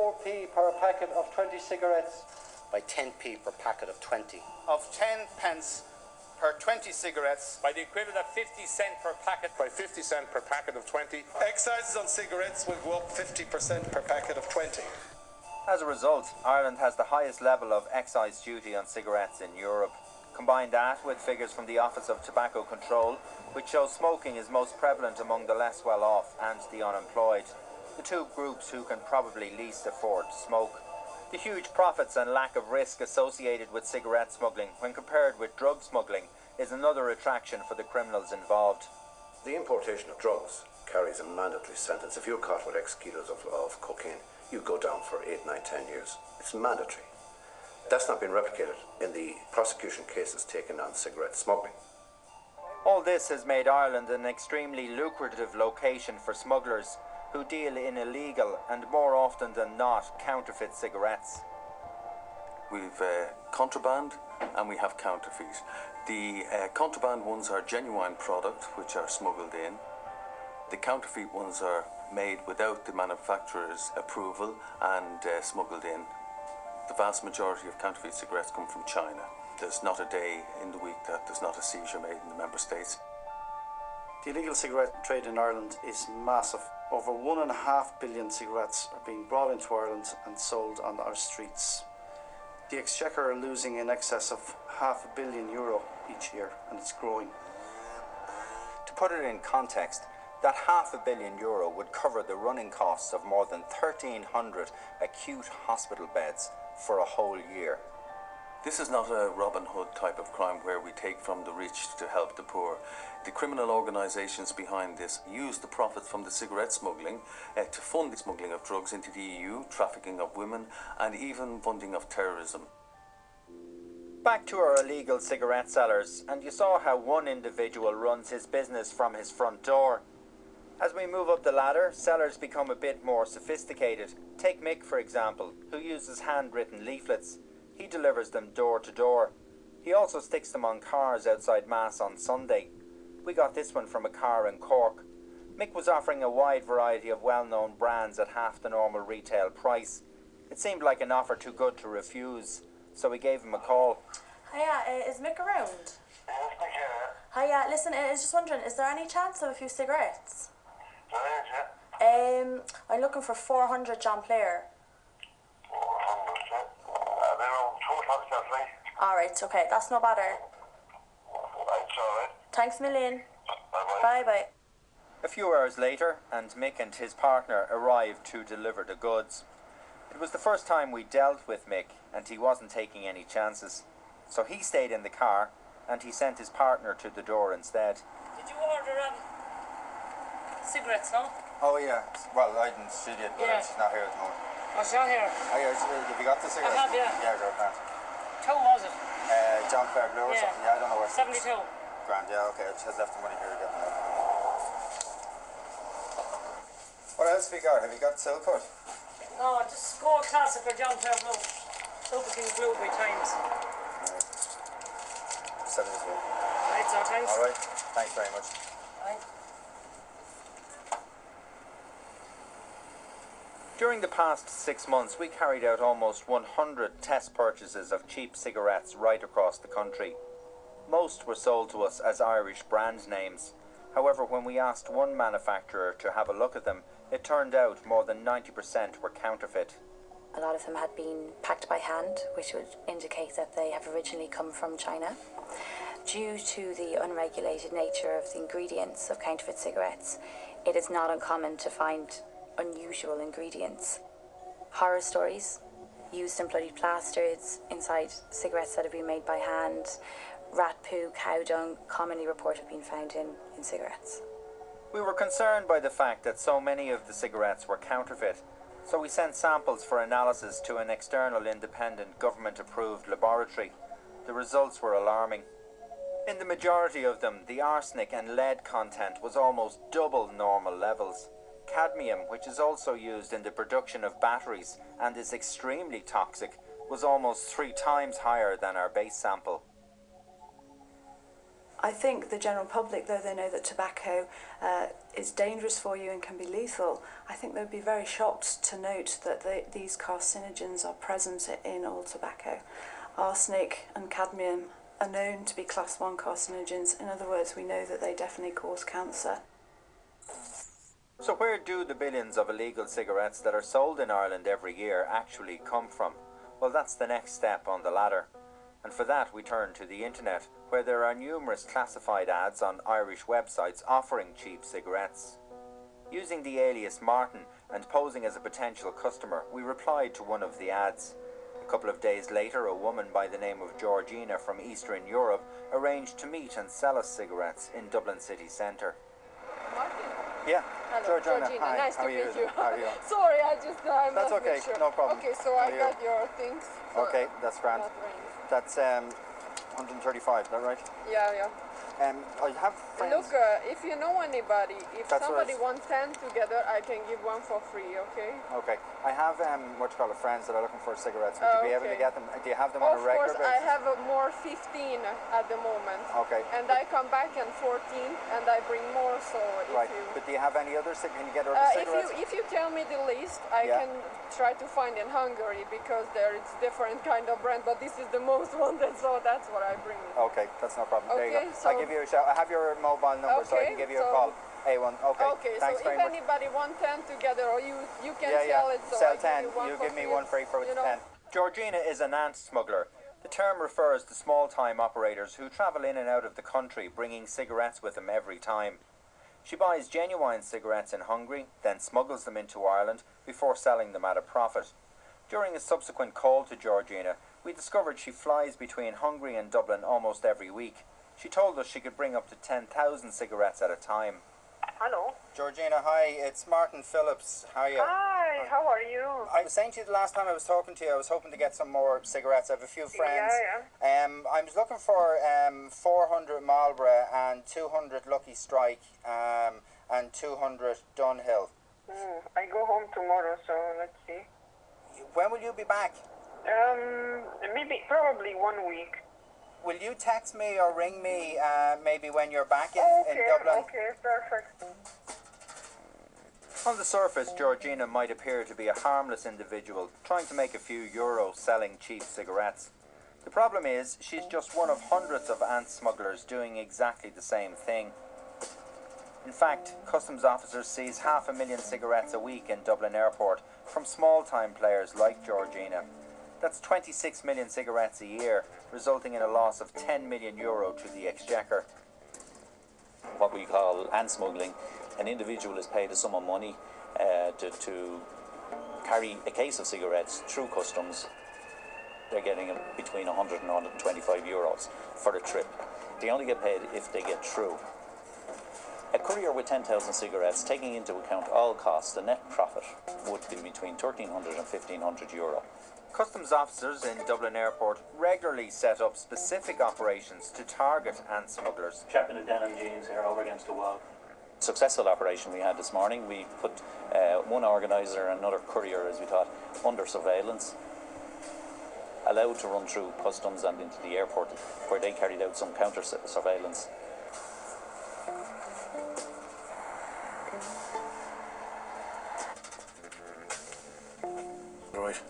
4p per packet of 20 cigarettes. By 10p per packet of 20. Of 10 pence per 20 cigarettes. By the equivalent of 50 cents per packet. By 50 cents per packet of 20. Excises on cigarettes will go up 50% per packet of 20. As a result, Ireland has the highest level of excise duty on cigarettes in Europe. Combine that with figures from the Office of Tobacco Control, which shows smoking is most prevalent among the less well-off and the unemployed, the two groups who can probably least afford to smoke. The huge profits and lack of risk associated with cigarette smuggling when compared with drug smuggling is another attraction for the criminals involved. The importation of drugs carries a mandatory sentence. If you're caught with X kilos of cocaine, you go down for 8, 9, 10 years. It's mandatory. That's not been replicated in the prosecution cases taken on cigarette smuggling. All this has made Ireland an extremely lucrative location for smugglers who deal in illegal and, more often than not, counterfeit cigarettes. We've contraband and we have counterfeit. The contraband ones are genuine product which are smuggled in. The counterfeit ones are made without the manufacturer's approval and smuggled in. The vast majority of counterfeit cigarettes come from China. There's not a day in the week that there's not a seizure made in the member states. The illegal cigarette trade in Ireland is massive. Over 1.5 billion cigarettes are being brought into Ireland and sold on our streets. The Exchequer are losing in excess of €500 million each year, and it's growing. To put it in context, that €500 million would cover the running costs of more than 1,300 acute hospital beds for a whole year. This is not a Robin Hood type of crime where we take from the rich to help the poor. The criminal organisations behind this use the profits from the cigarette smuggling to fund the smuggling of drugs into the EU, trafficking of women, and even funding of terrorism. Back to our illegal cigarette sellers, and you saw how one individual runs his business from his front door. As we move up the ladder, sellers become a bit more sophisticated. Take Mick, for example, who uses handwritten leaflets. He delivers them door to door. He also sticks them on cars outside Mass on Sunday. We got this one from a car in Cork. Mick was offering a wide variety of well-known brands at half the normal retail price. It seemed like an offer too good to refuse, so we gave him a call. Hiya, is Mick around? Hiya, listen, I was just wondering, is there any chance of a few cigarettes? I'm looking for 400 John Player. Alright, okay, that's no bother. Thanks a million. Bye bye. A few hours later, and Mick and his partner arrived to deliver the goods. It was the first time we dealt with Mick, and he wasn't taking any chances. So he stayed in the car, and he sent his partner to the door instead. Did you order cigarettes, no? Oh yeah, well I didn't see it, but she's not here at the moment. Oh, she's not here? Oh yeah, have you got the cigarettes? I have, yeah. Yeah, they're grand. Two was it? John Clare Blue or something, yeah, I don't know where. 72. Grand, yeah, okay, I just had left the money here to get them out. What else have you got? Have you got Silkwood? No, just Score Classic or John Clare Blue. Super King Blue by Times. Right. 72. Right, so thanks. Alright, thanks very much. Right. During the past 6 months, we carried out almost 100 test purchases of cheap cigarettes right across the country. Most were sold to us as Irish brand names. However, when we asked one manufacturer to have a look at them, it turned out more than 90% were counterfeit. A lot of them had been packed by hand, which would indicate that they have originally come from China. Due to the unregulated nature of the ingredients of counterfeit cigarettes, it is not uncommon to find unusual ingredients. Horror stories, used and bloody plasters inside cigarettes that have been made by hand, rat poo, cow dung, commonly reported being found in cigarettes. We were concerned by the fact that so many of the cigarettes were counterfeit, so we sent samples for analysis to an external independent government-approved laboratory. The results were alarming. In the majority of them, the arsenic and lead content was almost double normal levels. Cadmium, which is also used in the production of batteries and is extremely toxic, was almost 3 times higher than our base sample. I think the general public, though they know that tobacco is dangerous for you and can be lethal, I think they'd be very shocked to note that these carcinogens are present in all tobacco. Arsenic and cadmium are known to be class 1 carcinogens. In other words, we know that they definitely cause cancer. So where do the billions of illegal cigarettes that are sold in Ireland every year actually come from? Well, that's the next step on the ladder. And for that we turn to the internet, where there are numerous classified ads on Irish websites offering cheap cigarettes. Using the alias Martin and posing as a potential customer, we replied to one of the ads. A couple of days later, a woman by the name of Georgina from Eastern Europe arranged to meet and sell us cigarettes in Dublin city centre. Martin? Yeah, hello, Georgina. Hi. Nice to meet you. How are you? Sorry, I'm That's not okay, sure. no problem. Okay, so I got your things. Okay, that's grand. That's 135, is that right? Yeah. I have friends. Look, if you know anybody, if That's somebody right. wants 10 together, I can give one for free, okay? Okay. I have friends that are looking for cigarettes. Would you be able to get them? Do you have them on a regular basis? Of course, I have more 15 at the moment. Okay. And I come back in 14 and I bring more, so right. But do you have any other cigarettes? Can you get other cigarettes? If you tell me the list, I can try to find in Hungary, because there it's different kind of brand, but this is the most wanted, so that's what I bring. Okay, that's no problem. Okay, there you go. so I'll give you a shout. I have your mobile number, so I can give you a call. A1. Okay. Okay, thanks so very if much. anybody wants 10 together, or you can sell it, so sell I 10. Give You give me one free for 10. 10. Georgina is an ant smuggler. The term refers to small-time operators who travel in and out of the country, bringing cigarettes with them every time. She buys genuine cigarettes in Hungary, then smuggles them into Ireland before selling them at a profit. During a subsequent call to Georgina, we discovered she flies between Hungary and Dublin almost every week. She told us she could bring up to 10,000 cigarettes at a time. Hello. Georgina, hi, it's Martin Phillips. How are you? Hi, how are you? I was saying to you the last time I was talking to you, I was hoping to get some more cigarettes. I have a few friends. Yeah. I was looking for 400 Marlboro and 200 Lucky Strike and 200 Dunhill. I go home tomorrow, so let's see. When will you be back? Probably 1 week. Will you text me or ring me maybe when you're back in Dublin? Okay, perfect. On the surface, Georgina might appear to be a harmless individual trying to make a few euros selling cheap cigarettes. The problem is, she's just one of hundreds of ant smugglers doing exactly the same thing. In fact, customs officers seize 500,000 cigarettes a week in Dublin Airport from small-time players like Georgina. That's 26 million cigarettes a year, resulting in a loss of €10 million to the Exchequer. What we call ant smuggling, an individual is paid a sum of money to carry a case of cigarettes through customs. They're getting between 100 and 125 euros for the trip. They only get paid if they get through. A courier with 10,000 cigarettes, taking into account all costs, the net profit would be between 1,300 and 1,500 euro. Customs officers in Dublin Airport regularly set up specific operations to target ant smugglers. Chapping the denim jeans here over against the wall. Successful operation we had this morning. We put one organiser and another courier, as we thought, under surveillance, allowed to run through customs and into the airport, where they carried out some counter surveillance. Right.